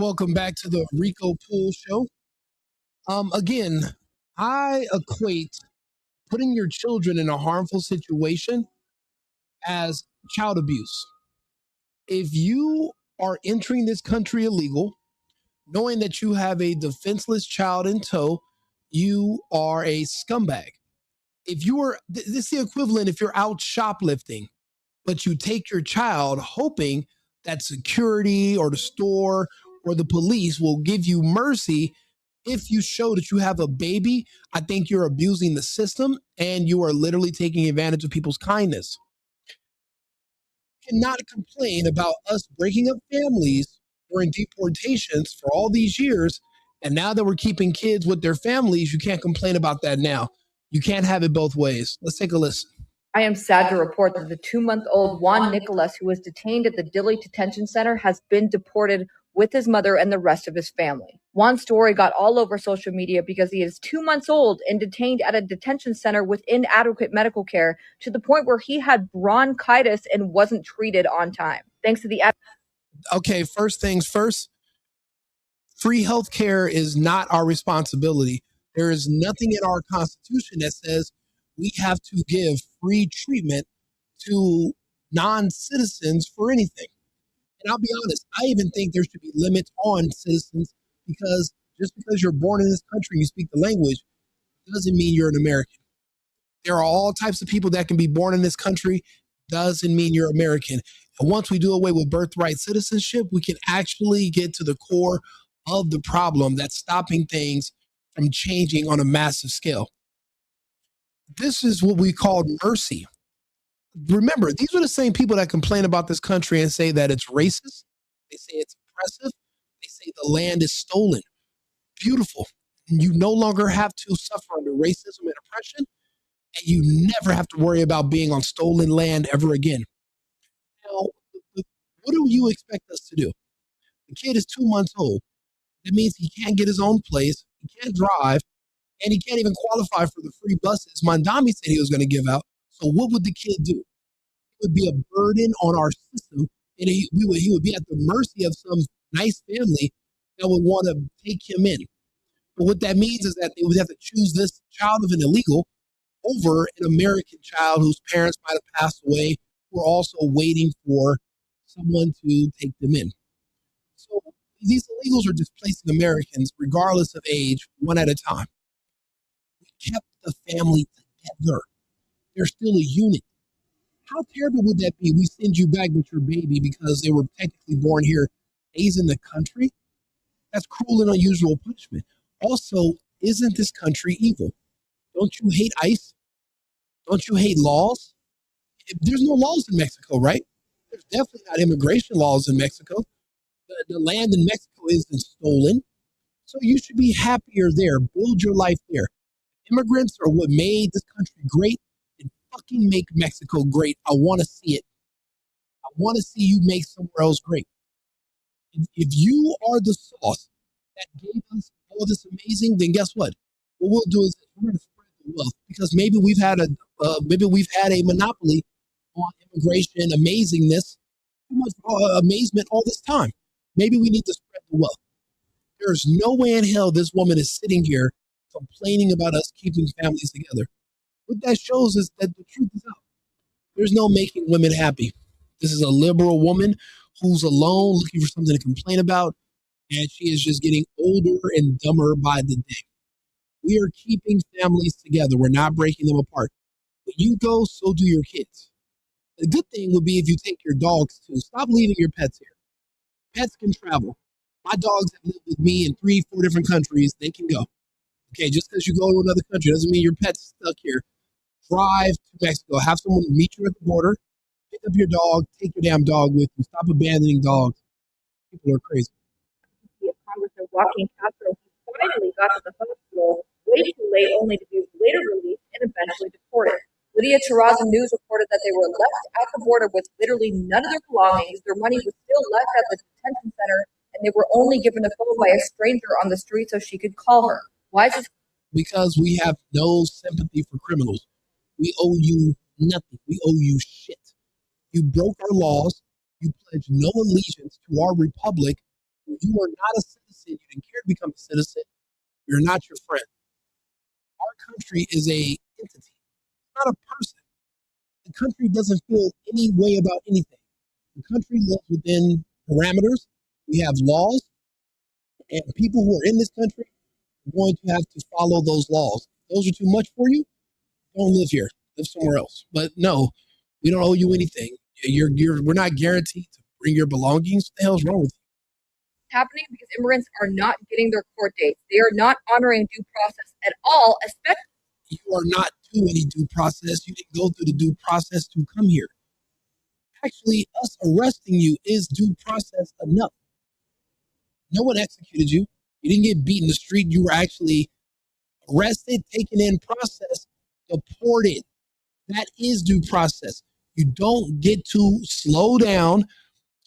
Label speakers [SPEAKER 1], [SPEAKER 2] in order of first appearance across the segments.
[SPEAKER 1] Welcome back to the Rico Pool Show. Again, I equate putting your children in a harmful situation as child abuse. If you are entering this country illegal, knowing that you have a defenseless child in tow, you are a scumbag. If you are, this is the equivalent if you're out shoplifting, but you take your child hoping that security or the store or the police will give you mercy. If you show that you have a baby, I think you're abusing the system and you are literally taking advantage of people's kindness. Cannot complain about us breaking up families during deportations for all these years. And now that we're keeping kids with their families, you can't complain about that now. You can't have it both ways. Let's take a listen.
[SPEAKER 2] I am sad to report that the 2-month-old Juan Nicolas, who was detained at the Dilley Detention Center, has been deported with his mother and the rest of his family. Juan's story got all over social media because he is 2 months old and detained at a detention center with inadequate medical care to the point where he had bronchitis and wasn't treated on time. Thanks to the
[SPEAKER 1] Okay, first things first, free health care is not our responsibility. There is nothing in our Constitution that says we have to give free treatment to non-citizens for anything. And I'll be honest, I even think there should be limits on citizens because just because you're born in this country, you speak the language, doesn't mean you're an American. There are all types of people that can be born in this country, doesn't mean you're American. And once we do away with birthright citizenship, we can actually get to the core of the problem that's stopping things from changing on a massive scale. This is what we call mercy. Remember, these are the same people that complain about this country and say that it's racist. They say it's oppressive. They say the land is stolen. Beautiful. You no longer have to suffer under racism and oppression, and you never have to worry about being on stolen land ever again. Now, what do you expect us to do? The kid is 2 months old. That means he can't get his own place, he can't drive, and he can't even qualify for the free buses Mandami said he was going to give out. So what would the kid do? It would be a burden on our system, and he would be at the mercy of some nice family that would want to take him in. But what that means is that they would have to choose this child of an illegal over an American child whose parents might have passed away, who are also waiting for someone to take them in. So these illegals are displacing Americans, regardless of age, one at a time. We kept the family together. They're still a unit. How terrible would that be? We send you back with your baby because they were technically born here, stays in the country. That's cruel and unusual punishment. Also, isn't this country evil? Don't you hate ICE? Don't you hate laws? There's no laws in Mexico, right? There's definitely not immigration laws in Mexico. The land in Mexico isn't stolen. So you should be happier there. Build your life there. Immigrants are what made this country great, and fucking make Mexico great. I want to see it. I want to see you make somewhere else great. If you are the sauce that gave us all this amazing, then guess what? What we'll do is we're going to spread the wealth because maybe we've had a monopoly on immigration amazingness, too much amazement all this time. Maybe we need to spread the wealth. There's no way in hell this woman is sitting here complaining about us keeping families together. What that shows is that the truth is out. There's no making women happy. This is a liberal woman who's alone, looking for something to complain about, and she is just getting older and dumber by the day. We are keeping families together. We're not breaking them apart. When you go, so do your kids. The good thing would be if you take your dogs too. Stop leaving your pets here. Pets can travel. My dogs have lived with me in 3-4 different countries. They can go. Okay, just because you go to another country doesn't mean your pet's stuck here. Drive to Mexico. Have someone meet you at the border. Pick up your dog. Take your damn dog with you. Stop abandoning dogs. People are crazy.
[SPEAKER 2] Congressman Joaquin Castro finally got to the hospital way too late, only to be later released and eventually deported. Lydia Terraza News reported that they were left at the border with literally none of their belongings. Their money was still left at the detention center, and they were only given a phone by a stranger on the street so she could call her. Why is this?
[SPEAKER 1] Because we have no sympathy for criminals. We owe you nothing. We owe you shit. You broke our laws. You pledged no allegiance to our republic. You are not a citizen. You didn't care to become a citizen. You're not your friend. Our country is a entity, not a person. The country doesn't feel any way about anything. The country lives within parameters. We have laws, and people who are in this country are going to have to follow those laws. If those are too much for you, don't live here. Live somewhere else. But no, we don't owe you anything. We're not guaranteed to bring your belongings. What the hell's wrong with you?
[SPEAKER 2] Happening because immigrants are not getting their court dates. They are not honoring due process at all, especially.
[SPEAKER 1] You are not due any due process. You didn't go through the due process to come here. Actually, us arresting you is due process enough. No one executed you. You didn't get beat in the street. You were actually arrested, taken in, processed, deported. That is due process. You don't get to slow down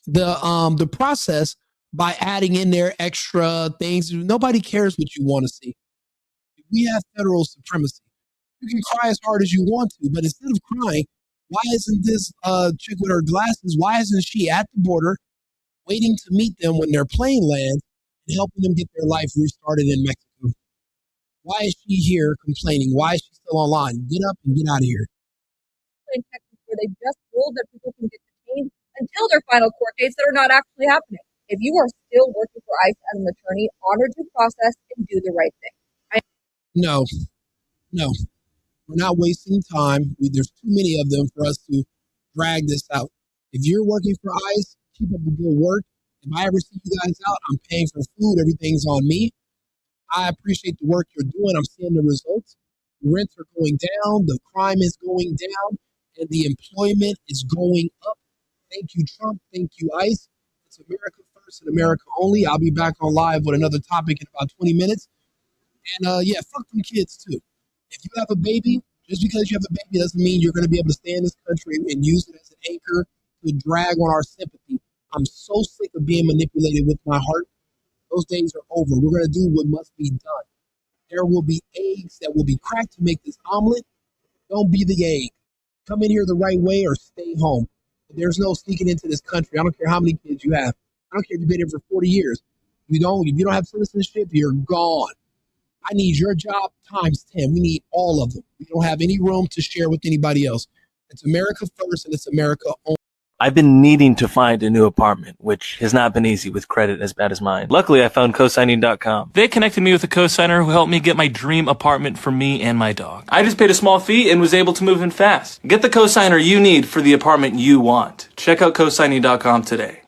[SPEAKER 1] the process by adding in there extra things. Nobody cares what you want to see. We have federal supremacy. You can cry as hard as you want to, but instead of crying, why isn't this chick with her glasses, why isn't she at the border waiting to meet them when their plane lands and helping them get their life restarted in Mexico? Why is she here complaining? Why is she still online? Get up and get out of here.
[SPEAKER 2] In Texas, where they just ruled that people can get detained until their final court dates that are not actually happening. If you are still working for ICE as an attorney, honor due process and do the right thing.
[SPEAKER 1] No. We're not wasting time. There's too many of them for us to drag this out. If you're working for ICE, keep up the good work. If I ever see you guys out, I'm paying for food. Everything's on me. I appreciate the work you're doing. I'm seeing the results. The rents are going down. The crime is going down. And the employment is going up. Thank you, Trump. Thank you, ICE. It's America first and America only. I'll be back on live with another topic in about 20 minutes. And yeah, fuck them kids too. If you have a baby, just because you have a baby doesn't mean you're going to be able to stay in this country and use it as an anchor to drag on our sympathy. I'm so sick of being manipulated with my heart. Those days are over. We're going to do what must be done. There will be eggs that will be cracked to make this omelet. Don't be the egg. Come in here the right way or stay home. There's no sneaking into this country. I don't care how many kids you have. I don't care if you've been here for 40 years. If you don't have citizenship, you're gone. I need your job times 10. We need all of them. We don't have any room to share with anybody else. It's America first and it's America only.
[SPEAKER 3] I've been needing to find a new apartment, which has not been easy with credit as bad as mine. Luckily, I found cosigning.com. They connected me with a cosigner who helped me get my dream apartment for me and my dog. I just paid a small fee and was able to move in fast. Get the cosigner you need for the apartment you want. Check out cosigning.com today.